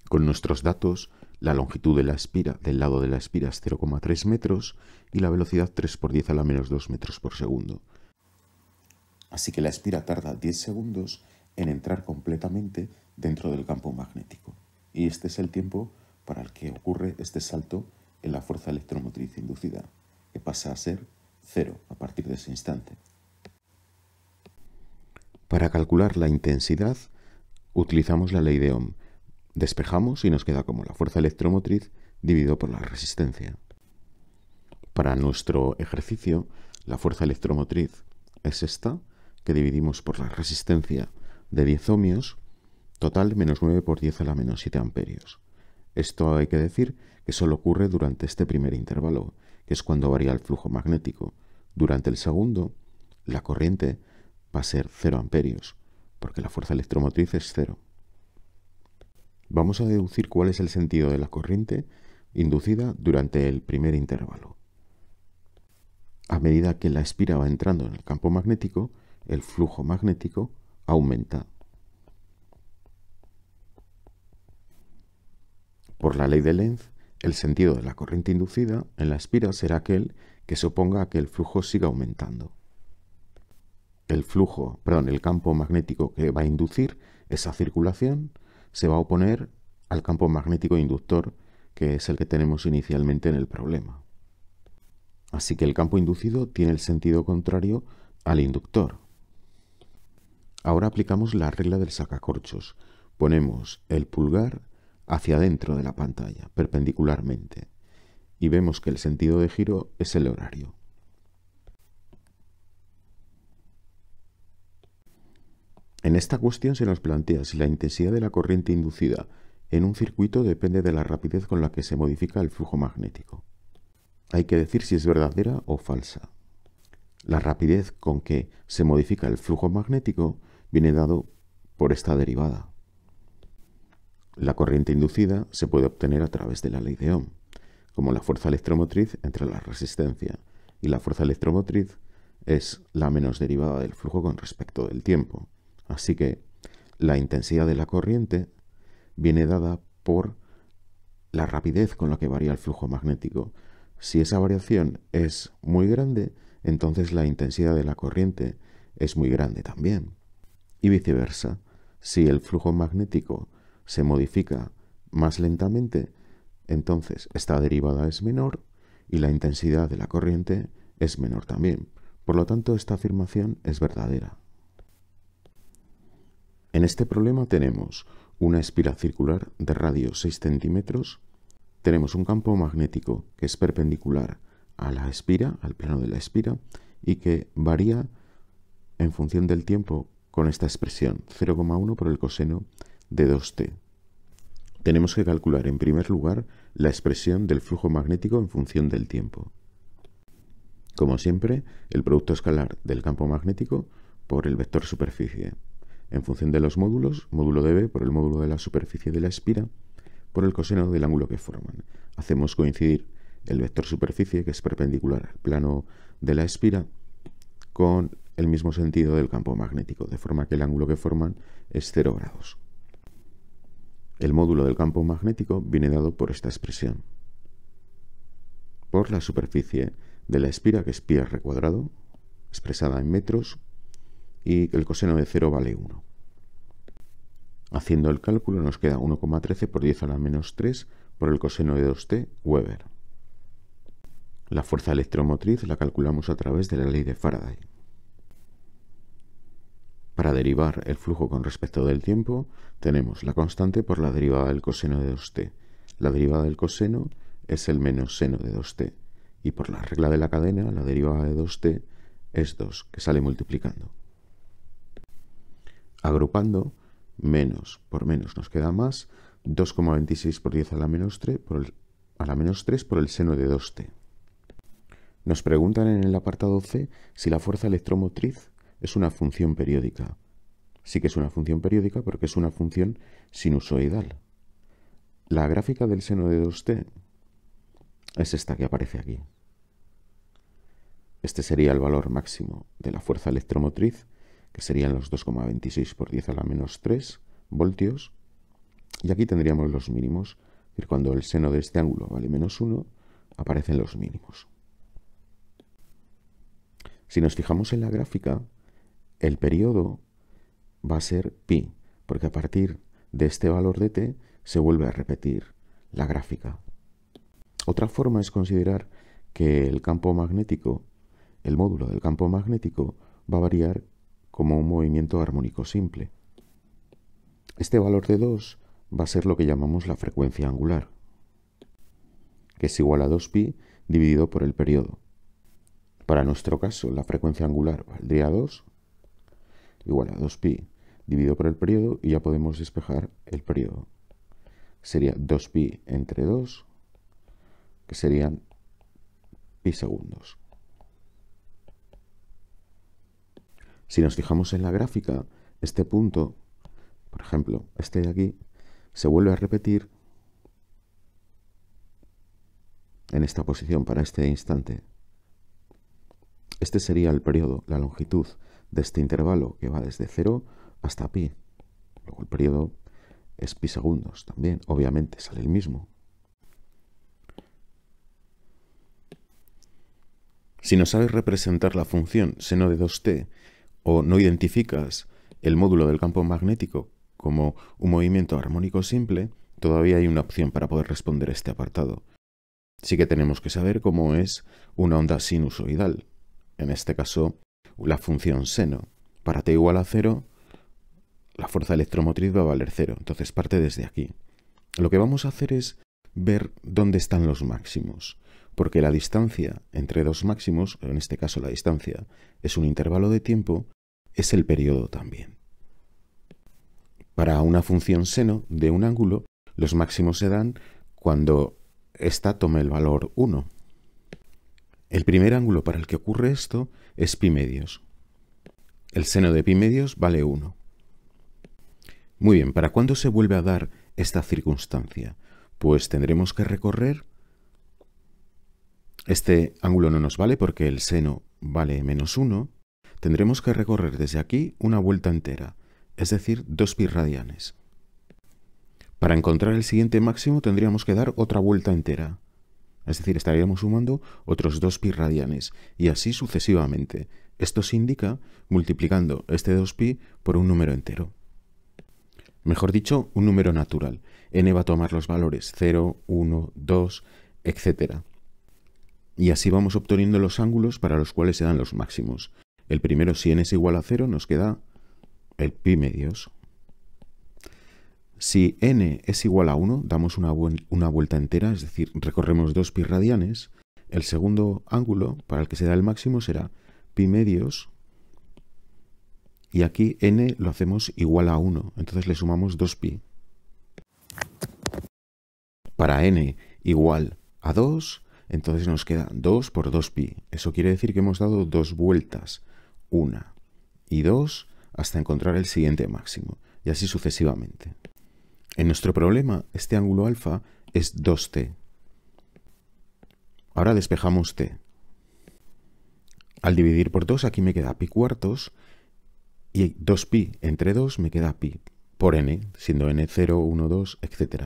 Con nuestros datos, la longitud de la espira del lado de la espira es 0,3 metros y la velocidad 3 por 10 a la menos 2 metros por segundo. Así que la espira tarda 10 segundos en entrar completamente dentro del campo magnético. Y este es el tiempo para el que ocurre este salto en la fuerza electromotriz inducida, que pasa a ser 0 a partir de ese instante. Para calcular la intensidad, utilizamos la ley de Ohm. Despejamos y nos queda como la fuerza electromotriz dividido por la resistencia. Para nuestro ejercicio, la fuerza electromotriz es esta, que dividimos por la resistencia de 10 ohmios, total menos 9 por 10 a la menos 7 amperios. Esto hay que decir que solo ocurre durante este primer intervalo, que es cuando varía el flujo magnético. Durante el segundo, la corriente va a ser 0 amperios, porque la fuerza electromotriz es 0. Vamos a deducir cuál es el sentido de la corriente inducida durante el primer intervalo. A medida que la espira va entrando en el campo magnético, el flujo magnético aumenta. Por la ley de Lenz, el sentido de la corriente inducida en la espira será aquel que se oponga a que el flujo siga aumentando. El campo magnético que va a inducir esa circulación se va a oponer al campo magnético inductor, que es el que tenemos inicialmente en el problema. Así que el campo inducido tiene el sentido contrario al inductor. Ahora aplicamos la regla del sacacorchos. Ponemos el pulgar hacia adentro de la pantalla, perpendicularmente, y vemos que el sentido de giro es el horario. En esta cuestión se nos plantea si la intensidad de la corriente inducida en un circuito depende de la rapidez con la que se modifica el flujo magnético. Hay que decir si es verdadera o falsa. La rapidez con que se modifica el flujo magnético viene dado por esta derivada. La corriente inducida se puede obtener a través de la ley de Ohm, como la fuerza electromotriz entre la resistencia y la fuerza electromotriz es la menos derivada del flujo con respecto del tiempo. Así que la intensidad de la corriente viene dada por la rapidez con la que varía el flujo magnético. Si esa variación es muy grande, entonces la intensidad de la corriente es muy grande también. Y viceversa, si el flujo magnético se modifica más lentamente, entonces esta derivada es menor y la intensidad de la corriente es menor también. Por lo tanto, esta afirmación es verdadera. En este problema tenemos una espira circular de radio 6 centímetros, tenemos un campo magnético que es perpendicular a la espira, al plano de la espira, y que varía en función del tiempo con esta expresión, 0,1 por el coseno de 2t. Tenemos que calcular en primer lugar la expresión del flujo magnético en función del tiempo. Como siempre, el producto escalar del campo magnético por el vector superficie. En función de los módulos, módulo de B por el módulo de la superficie de la espira, por el coseno del ángulo que forman. Hacemos coincidir el vector superficie, que es perpendicular al plano de la espira, con el mismo sentido del campo magnético, de forma que el ángulo que forman es 0 grados. El módulo del campo magnético viene dado por esta expresión. por la superficie de la espira, que es pi r cuadrado, expresada en metros, y el coseno de 0 vale 1. Haciendo el cálculo nos queda 1,13 por 10 a la menos 3 por el coseno de 2t Weber. La fuerza electromotriz la calculamos a través de la ley de Faraday. Para derivar el flujo con respecto del tiempo, tenemos la constante por la derivada del coseno de 2t. La derivada del coseno es el menos seno de 2t. Y por la regla de la cadena, la derivada de 2t es 2, que sale multiplicando. Agrupando, menos por menos nos queda más, 2,26 por 10 a la menos 3 por el seno de 2t. Nos preguntan en el apartado C si la fuerza electromotriz es una función periódica. Sí que es una función periódica porque es una función sinusoidal. La gráfica del seno de 2t es esta que aparece aquí. Este sería el valor máximo de la fuerza electromotriz, que serían los 2,26 por 10 a la menos 3 voltios. Y aquí tendríamos los mínimos. Es decir, cuando el seno de este ángulo vale menos 1, aparecen los mínimos. Si nos fijamos en la gráfica, el periodo va a ser pi, porque a partir de este valor de t se vuelve a repetir la gráfica. Otra forma es considerar que el campo magnético, el módulo del campo magnético, va a variar como un movimiento armónico simple. Este valor de 2 va a ser lo que llamamos la frecuencia angular, que es igual a 2pi dividido por el periodo. Para nuestro caso, la frecuencia angular valdría 2, igual a 2pi dividido por el periodo, y ya podemos despejar el periodo. Sería 2pi entre 2, que serían pi segundos. Si nos fijamos en la gráfica, este punto, por ejemplo, este de aquí, se vuelve a repetir en esta posición para este instante. Este sería el periodo, la longitud de este intervalo que va desde 0 hasta pi. Luego el periodo es pi segundos también, obviamente sale el mismo. Si no sabes representar la función seno de 2t o no identificas el módulo del campo magnético como un movimiento armónico simple, todavía hay una opción para poder responder este apartado. Sí que tenemos que saber cómo es una onda sinusoidal. En este caso, la función seno. Para t igual a 0, la fuerza electromotriz va a valer 0. Entonces parte desde aquí. Lo que vamos a hacer es ver dónde están los máximos. Porque la distancia entre dos máximos, en este caso la distancia es un intervalo de tiempo, es el periodo también. Para una función seno de un ángulo, los máximos se dan cuando ésta tome el valor 1. El primer ángulo para el que ocurre esto es pi medios. El seno de pi medios vale 1. Muy bien, ¿para cuándo se vuelve a dar esta circunstancia? Pues tendremos que recorrer. Este ángulo no nos vale porque el seno vale menos 1. Tendremos que recorrer desde aquí una vuelta entera, es decir, 2 pi radianes. Para encontrar el siguiente máximo tendríamos que dar otra vuelta entera. Es decir, estaríamos sumando otros 2 pi radianes, y así sucesivamente. Esto se indica multiplicando este 2pi por un número entero. Mejor dicho, un número natural. N va a tomar los valores 0, 1, 2, etc. Y así vamos obteniendo los ángulos para los cuales se dan los máximos. El primero, si n es igual a 0, nos queda el pi medios. Si n es igual a 1, damos una vuelta entera, es decir, recorremos 2 pi radianes. El segundo ángulo para el que se da el máximo será pi medios. Y aquí n lo hacemos igual a 1, entonces le sumamos 2pi. Para n igual a 2, entonces nos queda 2 por 2pi. Eso quiere decir que hemos dado 2 vueltas, 1 y 2, hasta encontrar el siguiente máximo, y así sucesivamente. En nuestro problema, este ángulo alfa es 2t. Ahora despejamos t. Al dividir por 2, aquí me queda pi cuartos, y 2pi entre 2 me queda pi por n, siendo n 0, 1, 2, etc.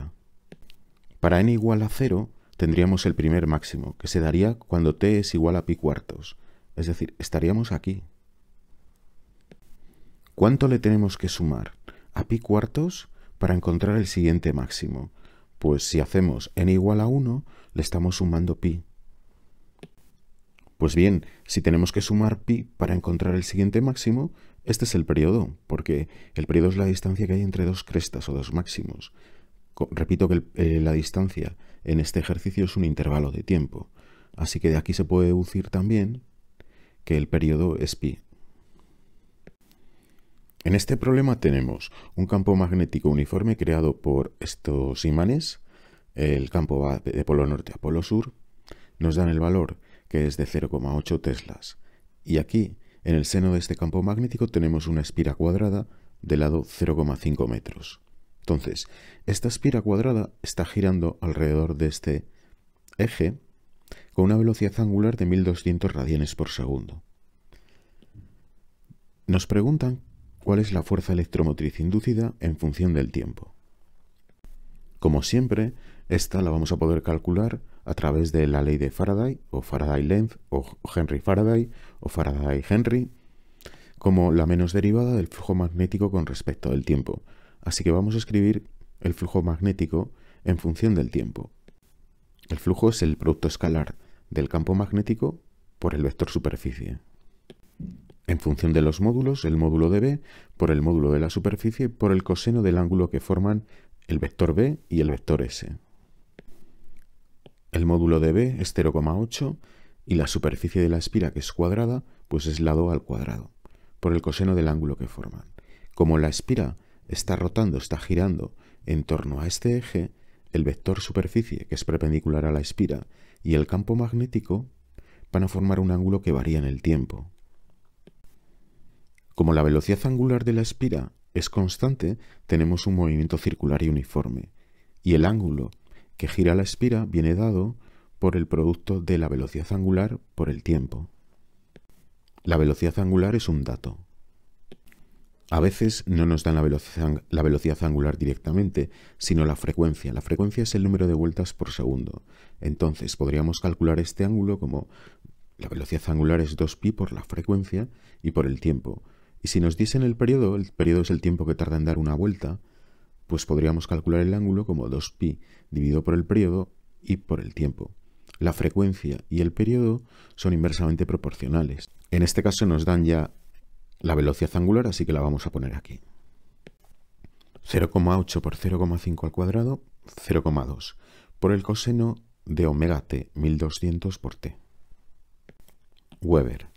Para n igual a 0, tendríamos el primer máximo, que se daría cuando t es igual a pi cuartos. Es decir, estaríamos aquí. ¿Cuánto le tenemos que sumar a pi cuartos para encontrar el siguiente máximo? Pues si hacemos n igual a 1, le estamos sumando pi. Pues bien, si tenemos que sumar pi para encontrar el siguiente máximo, este es el periodo, porque el periodo es la distancia que hay entre dos crestas o dos máximos. Repito que la distancia en este ejercicio es un intervalo de tiempo, así que de aquí se puede deducir también que el periodo es pi. En este problema tenemos un campo magnético uniforme creado por estos imanes. El campo va de polo norte a polo sur. Nos dan el valor que es de 0,8 teslas. Y aquí, en el seno de este campo magnético, tenemos una espira cuadrada de lado 0,5 metros. Entonces, esta espira cuadrada está girando alrededor de este eje con una velocidad angular de 1200 radianes por segundo. Nos preguntan cuál es la fuerza electromotriz inducida en función del tiempo. Como siempre, esta la vamos a poder calcular a través de la ley de Faraday, o Faraday-Lenz, o Henry-Faraday, o Faraday-Henry, como la menos derivada del flujo magnético con respecto del tiempo. Así que vamos a escribir el flujo magnético en función del tiempo. El flujo es el producto escalar del campo magnético por el vector superficie. En función de los módulos, el módulo de B por el módulo de la superficie por el coseno del ángulo que forman el vector B y el vector S. El módulo de B es 0,8 y la superficie de la espira, que es cuadrada, pues es lado al cuadrado, por el coseno del ángulo que forman. Como la espira está rotando, está girando en torno a este eje, el vector superficie, que es perpendicular a la espira, y el campo magnético van a formar un ángulo que varía en el tiempo. Como la velocidad angular de la espira es constante, tenemos un movimiento circular y uniforme, y el ángulo que gira la espira viene dado por el producto de la velocidad angular por el tiempo. La velocidad angular es un dato. A veces no nos dan la velocidad angular directamente, sino la frecuencia. La frecuencia es el número de vueltas por segundo. Entonces podríamos calcular este ángulo como la velocidad angular es 2pi por la frecuencia y por el tiempo. Y si nos diesen el periodo es el tiempo que tarda en dar una vuelta, pues podríamos calcular el ángulo como 2pi dividido por el periodo y por el tiempo. La frecuencia y el periodo son inversamente proporcionales. En este caso nos dan ya la velocidad angular, así que la vamos a poner aquí. 0,8 por 0,5 al cuadrado, 0,2 por el coseno de omega t, 1200 por t. Weber.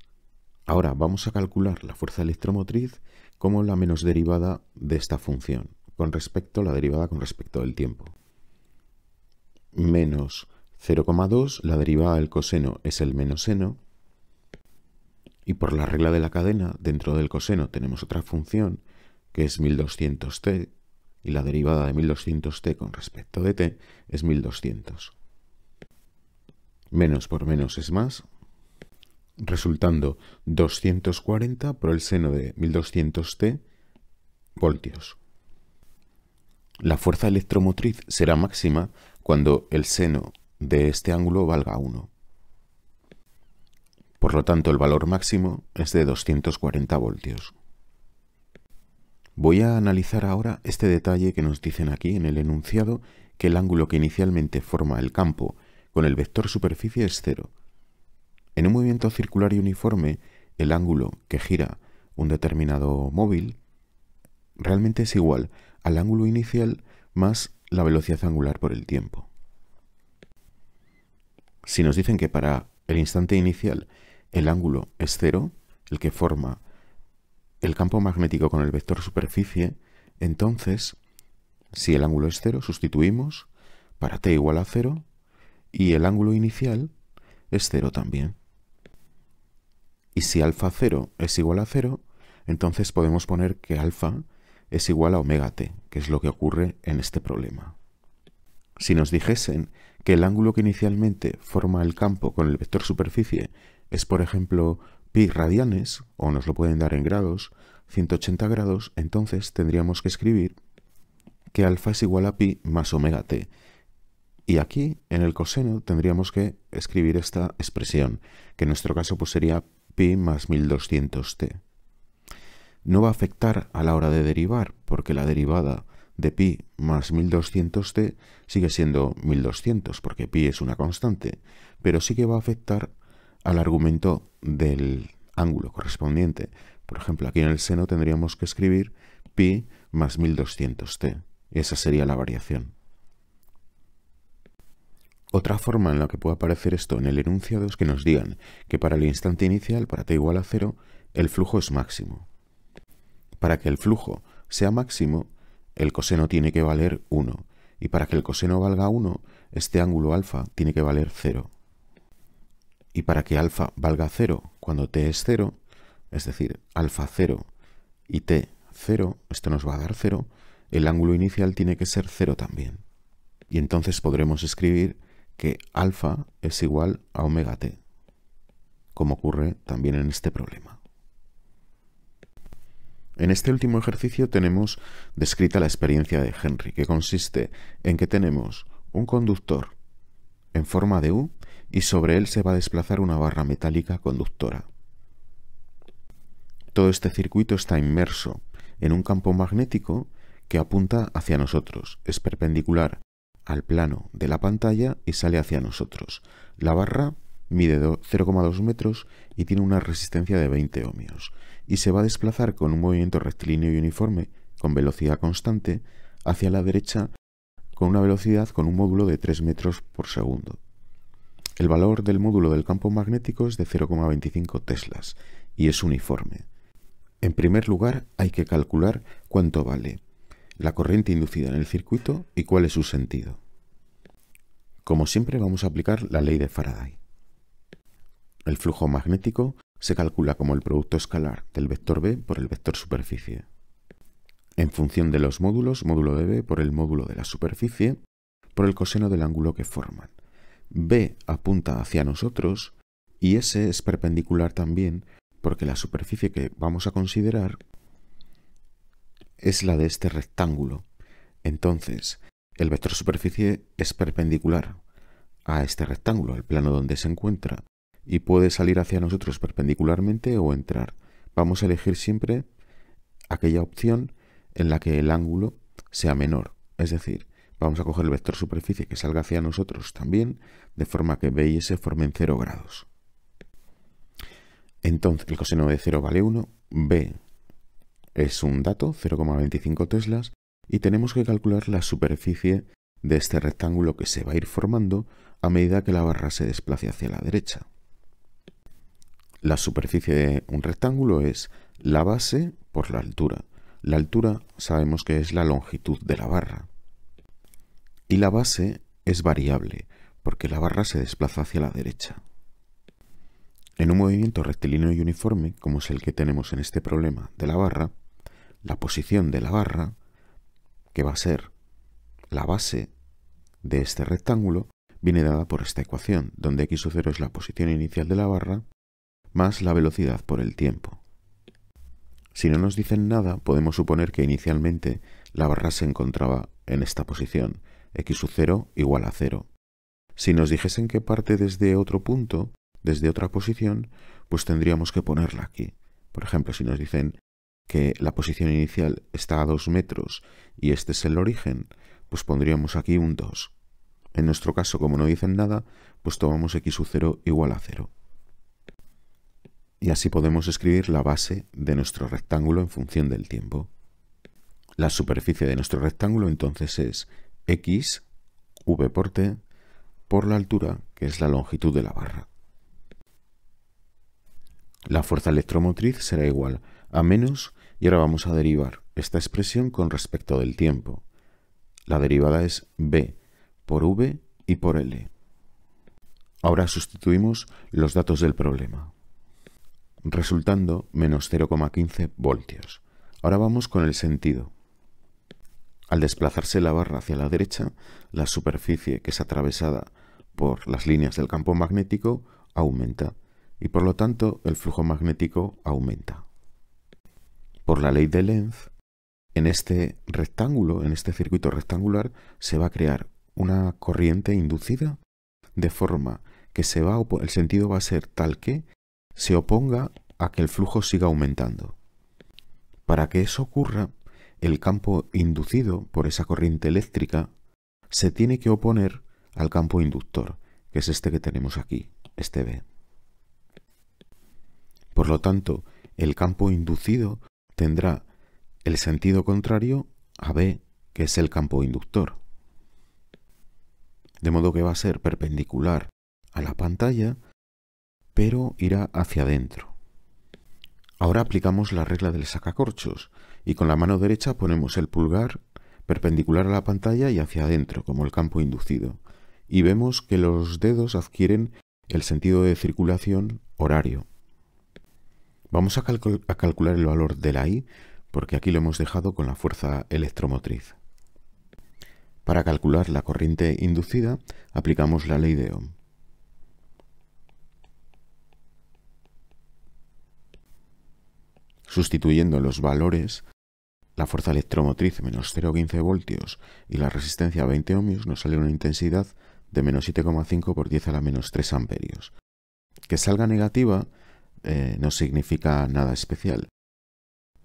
Ahora vamos a calcular la fuerza electromotriz como la menos derivada de esta función, la derivada con respecto del tiempo. Menos 0,2, la derivada del coseno es el menos seno, y por la regla de la cadena, dentro del coseno tenemos otra función, que es 1200t, y la derivada de 1200t con respecto de t es 1200. Menos por menos es más, resultando 240 por el seno de 1200t voltios. La fuerza electromotriz será máxima cuando el seno de este ángulo valga 1. Por lo tanto, el valor máximo es de 240 voltios. Voy a analizar ahora este detalle que nos dicen aquí en el enunciado, que el ángulo que inicialmente forma el campo con el vector superficie es 0. En un movimiento circular y uniforme, el ángulo que gira un determinado móvil realmente es igual al ángulo inicial más la velocidad angular por el tiempo. Si nos dicen que para el instante inicial el ángulo es 0, el que forma el campo magnético con el vector superficie, entonces, si el ángulo es 0, sustituimos para t igual a 0 y el ángulo inicial es 0 también. Y si alfa 0 es igual a 0, entonces podemos poner que alfa es igual a omega t, que es lo que ocurre en este problema. Si nos dijesen que el ángulo que inicialmente forma el campo con el vector superficie es, por ejemplo, pi radianes, o nos lo pueden dar en grados, 180 grados, entonces tendríamos que escribir que alfa es igual a pi más omega t. Y aquí, en el coseno, tendríamos que escribir esta expresión, que en nuestro caso pues sería pi más 1200t. No va a afectar a la hora de derivar, porque la derivada de pi más 1200t sigue siendo 1200, porque pi es una constante, pero sí que va a afectar al argumento del ángulo correspondiente. Por ejemplo, aquí en el seno tendríamos que escribir pi más 1200t. Esa sería la variación. Otra forma en la que puede aparecer esto en el enunciado es que nos digan que para el instante inicial, para t igual a 0, el flujo es máximo. Para que el flujo sea máximo, el coseno tiene que valer 1. Y para que el coseno valga 1, este ángulo alfa tiene que valer 0. Y para que alfa valga 0 cuando t es 0, es decir, alfa 0 y t 0, esto nos va a dar 0, el ángulo inicial tiene que ser 0 también. Y entonces podremos escribir que alfa es igual a omega t, como ocurre también en este problema. En este último ejercicio tenemos descrita la experiencia de Henry, que consiste en que tenemos un conductor en forma de U y sobre él se va a desplazar una barra metálica conductora. Todo este circuito está inmerso en un campo magnético que apunta hacia nosotros, es perpendicular al plano de la pantalla y sale hacia nosotros. La barra mide 0,2 metros y tiene una resistencia de 20 ohmios y se va a desplazar con un movimiento rectilíneo y uniforme con velocidad constante hacia la derecha con una velocidad con un módulo de 3 metros por segundo. El valor del módulo del campo magnético es de 0,25 teslas y es uniforme. En primer lugar, hay que calcular cuánto vale la corriente inducida en el circuito y cuál es su sentido. Como siempre, vamos a aplicar la ley de Faraday. El flujo magnético se calcula como el producto escalar del vector B por el vector superficie. En función de los módulos, módulo de B por el módulo de la superficie, por el coseno del ángulo que forman. B apunta hacia nosotros y S es perpendicular también porque la superficie que vamos a considerar es la de este rectángulo. Entonces, el vector superficie es perpendicular a este rectángulo, al plano donde se encuentra, y puede salir hacia nosotros perpendicularmente o entrar. Vamos a elegir siempre aquella opción en la que el ángulo sea menor, es decir, vamos a coger el vector superficie que salga hacia nosotros también, de forma que B y S formen 0 grados. Entonces, el coseno de 0 vale 1, B es un dato, 0,25 teslas, y tenemos que calcular la superficie de este rectángulo que se va a ir formando a medida que la barra se desplace hacia la derecha. La superficie de un rectángulo es la base por la altura. La altura sabemos que es la longitud de la barra. Y la base es variable, porque la barra se desplaza hacia la derecha. En un movimiento rectilíneo y uniforme, como es el que tenemos en este problema de la barra, la posición de la barra, que va a ser la base de este rectángulo, viene dada por esta ecuación, donde x sub 0 es la posición inicial de la barra más la velocidad por el tiempo. Si no nos dicen nada, podemos suponer que inicialmente la barra se encontraba en esta posición, x sub 0 igual a 0. Si nos dijesen que parte desde otro punto, desde otra posición, pues tendríamos que ponerla aquí. Por ejemplo, si nos dicen que la posición inicial está a 2 metros y este es el origen, pues pondríamos aquí un 2. En nuestro caso, como no dicen nada, pues tomamos x sub 0 igual a 0. Y así podemos escribir la base de nuestro rectángulo en función del tiempo. La superficie de nuestro rectángulo entonces es x, v por t, por la altura, que es la longitud de la barra. La fuerza electromotriz será igual a menos, y ahora vamos a derivar esta expresión con respecto del tiempo. La derivada es b por v y por l. Ahora sustituimos los datos del problema, resultando menos 0,15 voltios. Ahora vamos con el sentido. Al desplazarse la barra hacia la derecha, la superficie que es atravesada por las líneas del campo magnético aumenta y por lo tanto el flujo magnético aumenta. Por la ley de Lenz, en este rectángulo, en este circuito rectangular, se va a crear una corriente inducida de forma que el sentido va a ser tal que se oponga a que el flujo siga aumentando. Para que eso ocurra, el campo inducido por esa corriente eléctrica se tiene que oponer al campo inductor, que es este que tenemos aquí, este B. Por lo tanto, el campo inducido tendrá el sentido contrario a B, que es el campo inductor. De modo que va a ser perpendicular a la pantalla, pero irá hacia adentro. Ahora aplicamos la regla del sacacorchos y con la mano derecha ponemos el pulgar perpendicular a la pantalla y hacia adentro, como el campo inducido. Y vemos que los dedos adquieren el sentido de circulación horario. Vamos a calcular el valor de la I, porque aquí lo hemos dejado con la fuerza electromotriz. Para calcular la corriente inducida, aplicamos la ley de Ohm. Sustituyendo los valores, la fuerza electromotriz menos 0,15 voltios y la resistencia 20 ohmios, nos sale una intensidad de menos 7,5 por 10 a la menos 3 amperios. Que salga negativa no significa nada especial.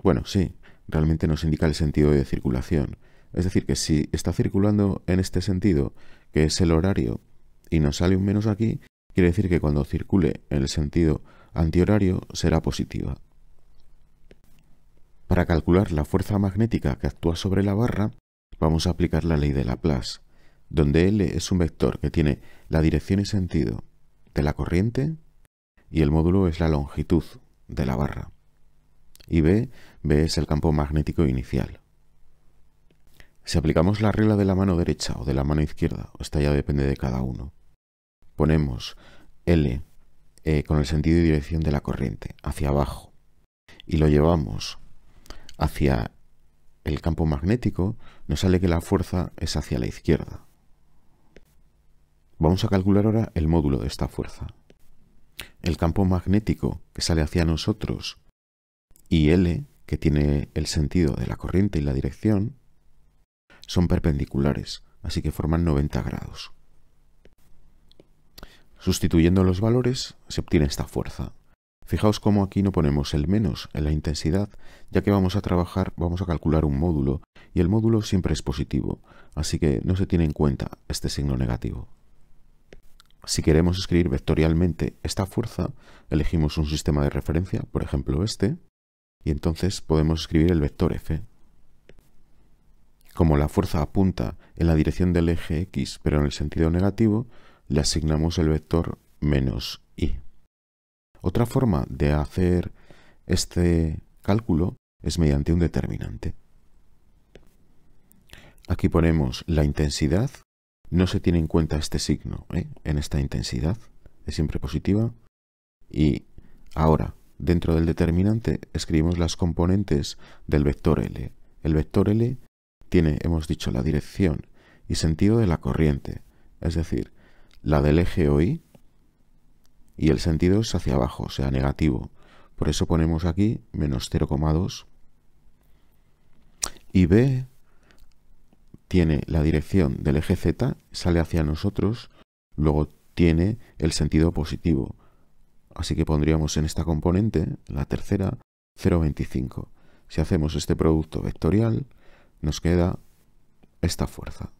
Bueno, sí, realmente nos indica el sentido de circulación. Es decir, que si está circulando en este sentido, que es el horario, y nos sale un menos aquí, quiere decir que cuando circule en el sentido antihorario será positiva. Para calcular la fuerza magnética que actúa sobre la barra, vamos a aplicar la ley de Laplace, donde L es un vector que tiene la dirección y sentido de la corriente y el módulo es la longitud de la barra. Y B es el campo magnético inicial. Si aplicamos la regla de la mano derecha o de la mano izquierda, esta ya depende de cada uno, ponemos L con el sentido y dirección de la corriente hacia abajo y lo llevamos hacia el campo magnético, nos sale que la fuerza es hacia la izquierda. Vamos a calcular ahora el módulo de esta fuerza. El campo magnético que sale hacia nosotros y L, que tiene el sentido de la corriente y la dirección, son perpendiculares, así que forman 90 grados. Sustituyendo los valores se obtiene esta fuerza. Fijaos cómo aquí no ponemos el menos en la intensidad, ya que vamos a calcular un módulo, y el módulo siempre es positivo, así que no se tiene en cuenta este signo negativo. Si queremos escribir vectorialmente esta fuerza, elegimos un sistema de referencia, por ejemplo este, y entonces podemos escribir el vector F. Como la fuerza apunta en la dirección del eje X, pero en el sentido negativo, le asignamos el vector menos I. Otra forma de hacer este cálculo es mediante un determinante. Aquí ponemos la intensidad, no se tiene en cuenta este signo en esta intensidad, es siempre positiva, y ahora dentro del determinante escribimos las componentes del vector L. El vector L tiene, hemos dicho, la dirección y sentido de la corriente, es decir, la del eje OI, y el sentido es hacia abajo, o sea, negativo. Por eso ponemos aquí menos 0,2. Y B tiene la dirección del eje Z, sale hacia nosotros, luego tiene el sentido positivo. Así que pondríamos en esta componente, la tercera, 0,25. Si hacemos este producto vectorial, nos queda esta fuerza.